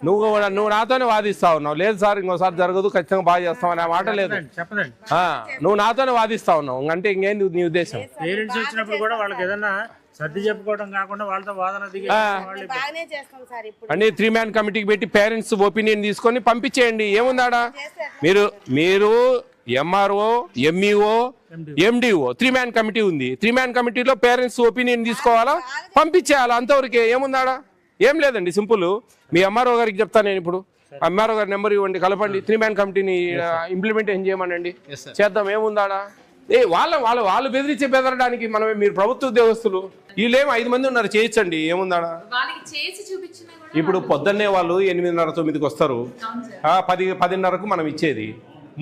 నువ్వు నాతోనే వాదిస్తా ఉన్నావు. లేదు సార్ ఇంకోసారి జరగదు, ఖచ్చితంగా బాగా చేస్తావు అనే మాట లేదు. నువ్వు నాతోనే వాదిస్తా ఉన్నావు అంటే ఇంకేంది నీ ఉద్దేశం? పేరెంట్స్ వచ్చినప్పుడు కూడా వాళ్ళకి ఏదన్నా సర్ది చెప్పుకోవడం కాకుండా వాళ్ళతో వాదన అంటే 3 man కమిటీకి పెట్టి పేరెంట్స్ ఒపీనియన్ తీసుకొని పంపించేయండి. ఏముందాడా మీరు MRO, MEO, MDO 3 man committee ఉంది. 3 man కమిటీలో పేరెంట్స్ ఒపీనియన్ తీసుకోవాలా, పంపించేయాలా, అంతవరకే. ఏముందాడా? ఏం లేదండి, సింపుల్. మీ ఎంఆర్ఓ గారికి చెప్తాను నేను ఇప్పుడు. ఎంఆర్ఓ గారి నెంబర్ ఇవ్వండి, కలపండి, 3 man కమిటీని ఇంప్లిమెంటేషన్ చేయమనండి, చేద్దాం. ఏముందాడా? వాళ్ళు బెదరడానికి మనమే. మీరు ప్రభుత్వ ఉద్యోగస్తులు, వీళ్ళేమో 5 మంది ఉన్నారు, చేయొచ్చండి. ఏముందాడా? ఇప్పుడు పొద్దున్నే వాళ్ళు 8:30-9కి వస్తారు, 10-10:30కు మనం ఇచ్చేది.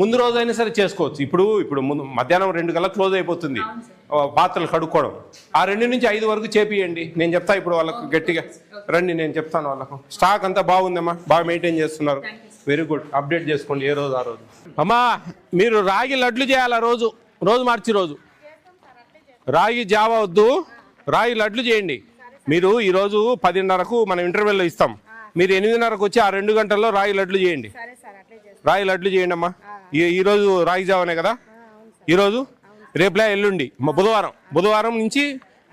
ముందు రోజైనా సరే చేసుకోవచ్చు. ఇప్పుడు ముందు మధ్యాహ్నం 2 గంటలకు క్లోజ్ అయిపోతుంది పాత్రలు కడుక్కోవడం. ఆ 2 నుంచి 5 వరకు చేపియండి. నేను చెప్తా ఇప్పుడు వాళ్ళకు గట్టిగా రండి, నేను చెప్తాను వాళ్ళకు. స్టాక్ అంతా బాగుందమ్మా, బాగా మెయింటైన్ చేస్తున్నారు, వెరీ గుడ్. అప్డేట్ చేసుకోండి ఏ రోజు ఆ రోజు. అమ్మా మీరు రాగి లడ్లు చేయాలా, రోజు మార్చి రోజు. రాగి జావా వద్దు, రాగి లడ్లు చేయండి. మీరు ఈరోజు 10:30కు మనం ఇంటర్వెల్లో ఇస్తాం, మీరు 8:30కు వచ్చి ఆ 2 గంటల్లో రాగి లడ్లు చేయండి. రాగి లడ్లు చేయండి అమ్మా. ఈరోజు రాగి జావనే కదా ఈరోజు, రేపులే ఎల్లుండి బుధవారం నుంచి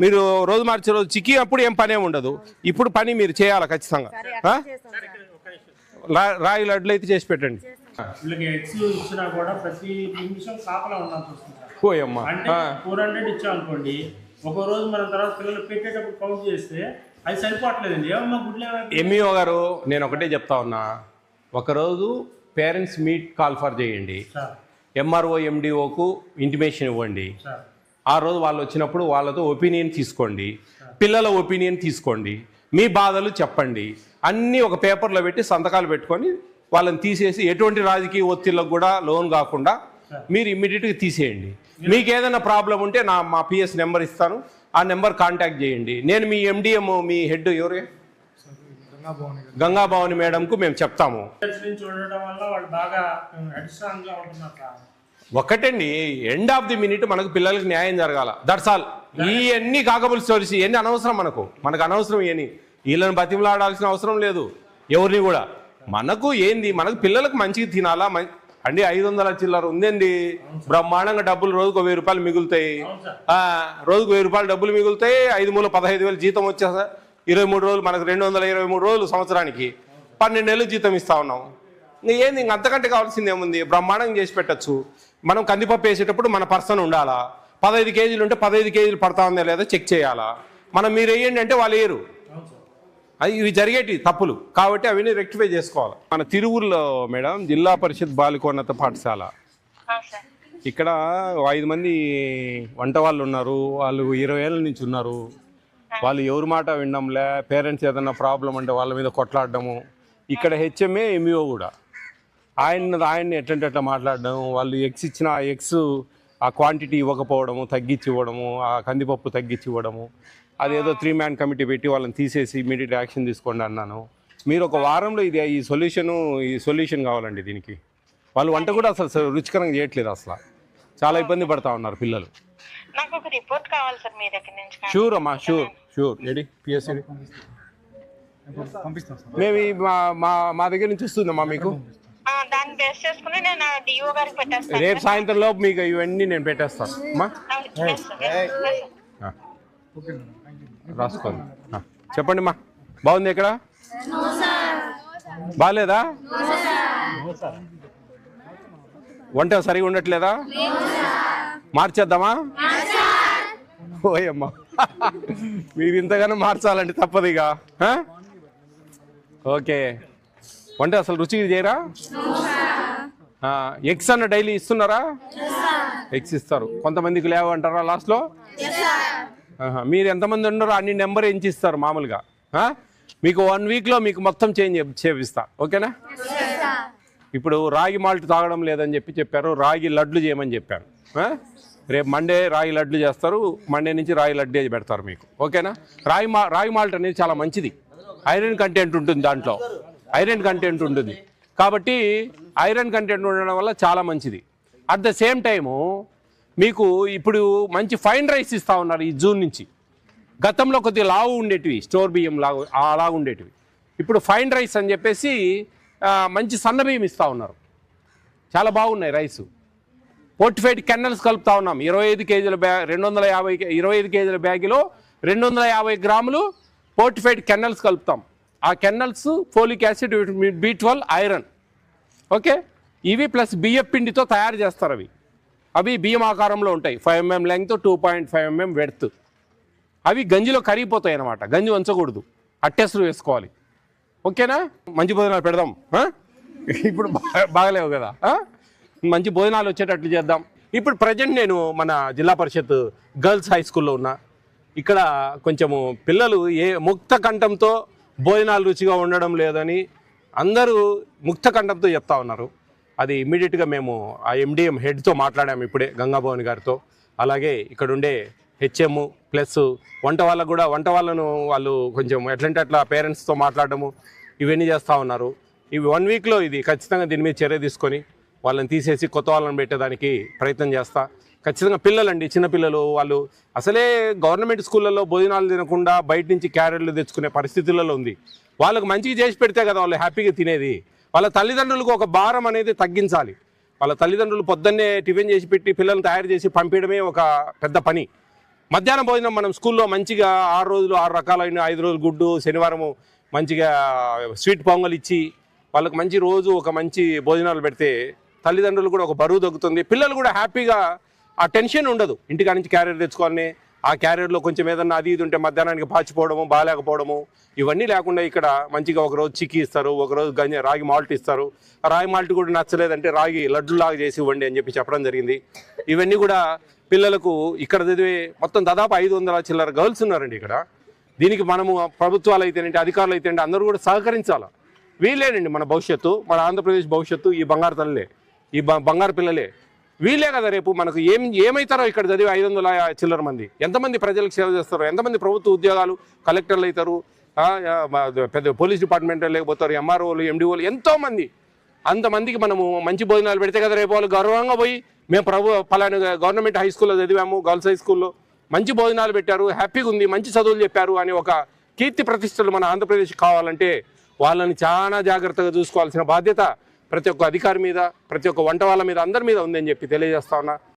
మీరు రోజు మార్చి రోజు చిక్కి అప్పుడు ఏం పని ఏమి ఉండదు. ఇప్పుడు పని మీరు చేయాలి ఖచ్చితంగా. రాగి లడ్లు అయితే చేసి పెట్టండి. పోయమ్మా 400 ఇచ్చామనుకోండి, ఒక రోజు మన తర్వాత పిల్లలు పెట్టేటప్పుడు కౌంట్ చేస్తే అది సరిపోవట్లేదండి. ఏమమ్మా గుడ్లే. ఎంఈఓ గారు నేను ఒకటే చెప్తా ఉన్నా, ఒకరోజు పేరెంట్స్ మీట్ కాల్ ఫర్ చేయండి, ఎంఆర్ఓ ఎండిఓకు ఇంటిమేషన్ ఇవ్వండి. ఆ రోజు వాళ్ళు వచ్చినప్పుడు వాళ్ళతో ఒపీనియన్ తీసుకోండి, పిల్లల ఒపీనియన్ తీసుకోండి, మీ బాధలు చెప్పండి, అన్నీ ఒక పేపర్లో పెట్టి సంతకాలు పెట్టుకొని వాళ్ళని తీసేసి ఎటువంటి రాజకీయ ఒత్తిళ్ళకు కూడా లోన్ కాకుండా మీరు ఇమ్మీడియట్గా తీసేయండి. మీకు ఏదైనా ప్రాబ్లం ఉంటే మా పిఎస్ నెంబర్ ఇస్తాను, ఆ నెంబర్ కాంటాక్ట్ చేయండి. నేను మీ ఎండిఎం మీ హెడ్ ఎవరు గంగాభవాని మేడంకు మేము చెప్తాము. ఒకటండి, ఎండ్ ఆఫ్ ది మినిట్ మనకు పిల్లలకి న్యాయం జరగాల, దట్స్ ఆల్. ఇవన్నీ కాకబుల్ స్టోరీస్, ఇవన్నీ అనవసరం. మనకు అనవసరం ఇవన్నీ. వీళ్ళని బతిమలాడాల్సిన అవసరం లేదు ఎవరిని కూడా. మనకు పిల్లలకు మంచిగా తినాలా అండి. 500 చిల్లర ఉందండి, బ్రహ్మాండంగా డబ్బులు రోజుకు 1000 రూపాయలు మిగులుతాయి. రోజుకు 1000 రూపాయలు డబ్బులు మిగులుతాయి. 5 మూల 15,000 జీతం వచ్చేసా 23 రోజులు, మనకు 223 రోజులు సంవత్సరానికి 12 నెలలు జీతం ఇస్తా ఉన్నాం. ఏంది ఇంక అంతకంటే కావాల్సింది ఏముంది? బ్రహ్మాండంగా చేసి పెట్టచ్చు. మనం కందిపప్పు వేసేటప్పుడు మన పర్సన్ ఉండాలా, 15 కేజీలు ఉంటే 15 కేజీలు పడతా ఉందా లేదా చెక్ చేయాలా. మీరు వేయండి అంటే వాళ్ళు వేయరు. ఇవి జరిగేటి తప్పులు కాబట్టి అవన్నీ రెక్టిఫై చేసుకోవాలి. మన తిరువురులో మేడం జిల్లా పరిషత్ బాలికోన్నత పాఠశాల, ఇక్కడ 5 మంది వంట వాళ్ళు ఉన్నారు. వాళ్ళు 20 ఏళ్ళ నుంచి ఉన్నారు. వాళ్ళు ఎవరి మాట వినడంలే. పేరెంట్స్ ఏదన్నా ప్రాబ్లం అంటే వాళ్ళ మీద కొట్లాడడము. ఇక్కడ హెచ్ఎంఏ ఎంఈఓ కూడా ఆయన్ని ఎట్లా మాట్లాడడం, వాళ్ళు ఎగ్స్ ఇచ్చిన ఆ ఎగ్స్ ఆ క్వాంటిటీ ఇవ్వకపోవడము, తగ్గించి ఇవ్వడము, ఆ కందిపప్పు తగ్గించి ఇవ్వడము. అదేదో 3 man కమిటీ పెట్టి వాళ్ళని తీసేసి ఇమీడియట్ యాక్షన్ తీసుకోండి అన్నాను. మీరు ఒక వారంలో ఈ సొల్యూషన్ కావాలండి దీనికి. వాళ్ళు వంట కూడా అసలు రుచికరంగా చేయట్లేదు, అసలు చాలా ఇబ్బంది పడతా ఉన్నారు పిల్లలు. నాకు ఒక రిపోర్ట్ కావాలి సార్ మీ దగ్గర నుంచి. షూర్ అమ్మా, షూర్. ఏడి పిఎస్సి మేము మా దగ్గర నుంచి వస్తుందమ్మా మీకు. దాన్ని బేస్ చేసుకుని నేను డిఓ గారికి పెట్టేస్తాను. రేపు సాయంత్రం లోపు మీకు ఇవన్నీ నేను పెట్టేస్తాను అమ్మా. రాసుకోండి. చెప్పండి అమ్మా, బాగుంది ఇక్కడ? బాగాలేదా? వంట సరిగా ఉండట్లేదా? మార్చేద్దామా? ఓయమ్మా మీరు ఇంతగానో మార్చాలండి, తప్పదు ఇక. ఓకే, వంట అసలు రుచిగా చేయరా? ఎగ్స్ అన్న డైలీ ఇస్తున్నారా? ఎగ్స్ ఇస్తారు. కొంతమందికి లేవంటారా లాస్ట్లో? మీరు ఎంతమంది ఉన్నారో అన్ని నెంబర్ ఎంచి ఇస్తారు మామూలుగా. మీకు 1 వీక్లో మీకు మొత్తం చేంజ్ చేపిస్తా, ఓకేనా? ఇప్పుడు రాగి మాల్ట్ తాగడం లేదని చెప్పారు, రాగి లడ్లు చేయమని చెప్పాను. రేపు మండే రాగి లడ్లు చేస్తారు, మండే నుంచి రాగి లడ్డే పెడతారు మీకు, ఓకేనా? రాగి మాల్ట్ అనేది చాలా మంచిది, ఐరన్ కంటెంట్ ఉంటుంది దాంట్లో, ఐరన్ కంటెంట్ ఉంటుంది కాబట్టి ఐరన్ కంటెంట్ ఉండడం వల్ల చాలా మంచిది. అట్ ద సేమ్ టైము మీకు ఇప్పుడు మంచి ఫైన్ రైస్ ఇస్తూ ఉన్నారు ఈ జూన్ నుంచి. గతంలో కొద్దిగా లావు ఉండేటివి, స్టోర్ బియ్యం లాగా అలాగా ఉండేటివి, ఇప్పుడు ఫైన్ రైస్ అని చెప్పేసి మంచి సన్న బియ్యం ఇస్తూ ఉన్నారు, చాలా బాగున్నాయి రైసు. పోర్టిఫైడ్ కెన్నల్స్ కలుపుతా ఉన్నాం. 25 కేజీల బ్యాగ్ 25 కేజీల బ్యాగ్లో 250 గ్రాములు పోర్టిఫైడ్ కెన్నల్స్ కలుపుతాం. ఆ kernels folic acid, B12, iron. Okay, ఇవి ప్లస్ బియ్యం పిండితో తయారు చేస్తారు. అవి బియ్యం ఆకారంలో ఉంటాయి. 5 mm లెంగ్త్, 2.5 mm వెడ్త్. అవి గంజిలో కరిగిపోతాయి అన్నమాట. గంజి వంచకూడదు, అట్టెసరు వేసుకోవాలి. ఓకేనా? మంచి భోజనాలు పెడదాం. ఇప్పుడు బాగలేవు కదా, మంచి భోజనాలు వచ్చేటట్లు చేద్దాం. ఇప్పుడు ప్రజెంట్ నేను మన జిల్లా పరిషత్ గర్ల్స్ హై స్కూల్లో ఉన్నా. ఇక్కడ కొంచెము పిల్లలు ముక్త కంఠంతో భోజనాలు రుచిగా ఉండడం లేదని అందరూ ముక్త కంఠంతో చెప్తా ఉన్నారు. అది ఇమ్మీడియట్గా మేము ఆ MDM హెడ్తో మాట్లాడాము ఇప్పుడే, గంగాభవన్ గారితో. అలాగే ఇక్కడ ఉండే HM ప్లస్ వంట వాళ్ళకు కూడా, వంట వాళ్ళను వాళ్ళు కొంచెం ఎట్లంటే అట్లా పేరెంట్స్తో మాట్లాడము ఇవన్నీ చేస్తూ ఉన్నారు. ఇవి 1 వీక్లో ఇది ఖచ్చితంగా దీని మీద చర్య తీసుకొని వాళ్ళని తీసేసి కొత్త వాళ్ళని పెట్టేదానికి ప్రయత్నం చేస్తా. ఖచ్చితంగా పిల్లలండి, చిన్నపిల్లలు వాళ్ళు అసలే గవర్నమెంట్ స్కూళ్ళల్లో భోజనాలు తినకుండా బయట నుంచి క్యారెట్లు తెచ్చుకునే పరిస్థితులలో ఉంది. వాళ్ళకు మంచిగా చేసి పెడితే కదా వాళ్ళు హ్యాపీగా తినేది. వాళ్ళ తల్లిదండ్రులకు ఒక భారం అనేది తగ్గించాలి. వాళ్ళ తల్లిదండ్రులు పొద్దున్నే టిఫిన్ చేసి పెట్టి పిల్లల్ని తయారు చేసి పంపించడమే ఒక పెద్ద పని. మధ్యాహ్నం భోజనం మనం స్కూల్లో మంచిగా 6 రోజులు 6 రకాలైన 5 రోజులు గుడ్డు, శనివారము మంచిగా స్వీట్ పొంగల్ ఇచ్చి వాళ్ళకి మంచి రోజు ఒక మంచి భోజనాలు పెడితే తల్లిదండ్రులు కూడా ఒక బరువు తగ్గుతుంది. పిల్లలు కూడా హ్యాపీగా ఆ టెన్షన్ ఉండదు. ఇంటికా నుంచి క్యారియర్ తెచ్చుకొని ఆ క్యారియర్లో కొంచెం ఏదన్నా అది ఇది ఉంటే మధ్యాహ్నానికి పాచిపోవడము, బాగాలేకపోవడము ఇవన్నీ లేకుండా ఇక్కడ మంచిగా ఒకరోజు చిక్కీ ఇస్తారు, ఒకరోజు రాగి మాల్ట్ ఇస్తారు. ఆ రాగి మాల్ట్ కూడా నచ్చలేదంటే రాగి లడ్డులాగా చేసి ఇవ్వండి అని చెప్పి చెప్పడం జరిగింది. ఇవన్నీ కూడా పిల్లలకు ఇక్కడ చదివే మొత్తం దాదాపు 500 చిల్లర గర్ల్స్ ఉన్నారండి ఇక్కడ. దీనికి మనము ప్రభుత్వాలు అయితేనంటే, అధికారులు అయితేనంటే అందరూ కూడా సహకరించాలి. వీళ్ళేనండి మన భవిష్యత్తు, మన ఆంధ్రప్రదేశ్ భవిష్యత్తు. ఈ బంగారు తల్లులే, ఈ బంగారు పిల్లలే, వీళ్ళే కదా రేపు మనకు ఏమవుతారో ఇక్కడ చదివి 500 చిల్లర మంది. ఎంతమంది ప్రజలకు సేవ చేస్తారో, ఎంతమంది ప్రభుత్వ ఉద్యోగాలు, కలెక్టర్లు అవుతారు, పెద్ద పోలీస్ డిపార్ట్మెంట్ లేకపోతారు, MROలు, MDOలు, ఎంతోమంది. అంతమందికి మనము మంచి భోజనాలు పెడితే కదా రేపు వాళ్ళు గర్వంగా పోయి మేము పలానా గవర్నమెంట్ హై స్కూల్లో చదివాము, గర్ల్స్ హై స్కూల్లో మంచి భోజనాలు పెట్టారు, హ్యాపీగా ఉంది, మంచి చదువులు చెప్పారు అని ఒక కీర్తి ప్రతిష్టలు మన ఆంధ్రప్రదేశ్ కావాలంటే వాళ్ళని చాలా జాగ్రత్తగా చూసుకోవాల్సిన బాధ్యత ప్రతి ఒక్క అధికారి మీద, ప్రతి ఒక్క వంట వాళ్ళ మీద, అందరి మీద ఉందని చెప్పి తెలియజేస్తా ఉన్నా.